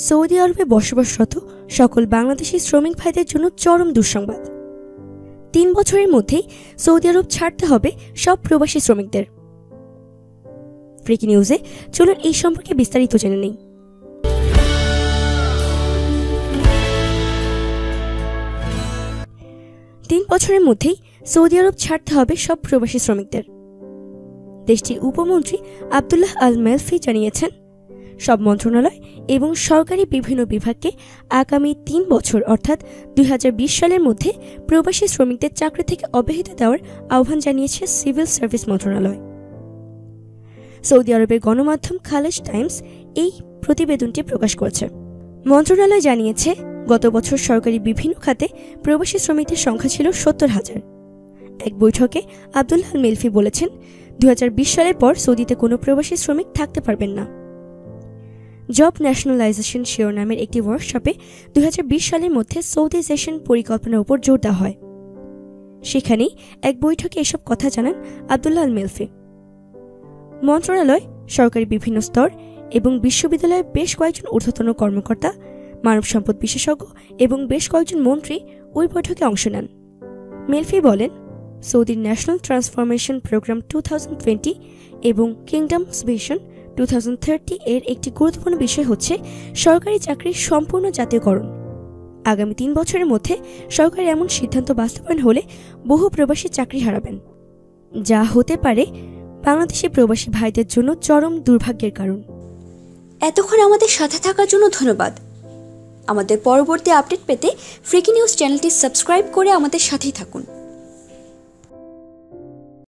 Saudi আরবে বসবাসরত সকল বাংলাদেশি শ্রমিক ভাইদের জন্য চরম দুঃসংবাদ। 3 বছরের মধ্যেই সৌদি আরব ছাড়তে হবে সব প্রবাসী শ্রমিকদের। ব্রেকিং নিউজে চলুন এই সম্পর্কে বিস্তারিত জেনে নেই। তিন বছরের মধ্যেই সৌদি আরব ছাড়তে হবে সব প্রবাসী শ্রমিকদের। দেশটির উপমন্ত্রী আব্দুল্লাহ আল মেলফি জানিয়েছেন, সব মন্ত্রণালয় এবং সরকারি বিভিন্ন বিভাগকে আগামী 3 বছর অর্থাৎ 2020 সালের মধ্যে প্রবাসী শ্রমিকদের চাকরি থেকে অব্যাহতি দেওয়ার আহ্বান জানিয়েছে সিভিল সার্ভিস মন্ত্রণালয়। সৌদি আরবের গণমাধ্যম খালেজ টাইমস এই প্রতিবেদনটি প্রকাশ করেছে। মন্ত্রণালয় জানিয়েছে, গত বছর সরকারি বিভিন্ন খাতে প্রবাসী শ্রমিকদের সংখ্যা ছিল 70,000। এক বৈঠকে আব্দুল্লাহ আল মেলফি বলেছেন, 2020 সালের পর সৌদিতে কোনো প্রবাসী শ্রমিক থাকতে পারবেন না। জব ন্যাশনালাইজেশন শিরোনামের একটি ওয়ার্কশপে 2020 সালের মধ্যে সৌদিজাইজেশন পরিকল্পনার উপর জোর দেওয়া হয়। সেখানেই এক বৈঠকে এসব কথা জানান আব্দুল্লাহ আল মেলফি। মন্ত্রণালয়, সরকারি বিভিন্ন স্তর এবং বিশ্ববিদ্যালয়ের বেশ কয়েকজন ঊর্ধ্বতন কর্মকর্তা, মানব সম্পদ বিশেষজ্ঞ এবং বেশ কয়েকজন মন্ত্রী ওই বৈঠকে অংশ নেন। মেলফি বলেন, সৌদির ন্যাশনাল ট্রান্সফরমেশন প্রোগ্রাম 2020 এবং কিংডমস ভিশন 2030 এর একটি গুরুত্বপূর্ণ বিষয় হচ্ছে সরকারি চাকরির সম্পূর্ণ জাতীয়করণ। আগামী 3 বছরের মধ্যে সরকারের এমন সিদ্ধান্ত বাস্তবায়ন হলে বহু প্রবাসী চাকরি হারাবেন, যা হতে পারে বাংলাদেশি প্রবাসী ভাইদের জন্য চরম দুর্ভাগ্যের কারণ। এতক্ষণ আমাদের সাথে থাকার জন্য ধন্যবাদ। আমাদের পরবর্তী আপডেট পেতে ব্রেকিং নিউজ চ্যানেলটি সাবস্ক্রাইব করে আমাদের সাথেই থাকুন।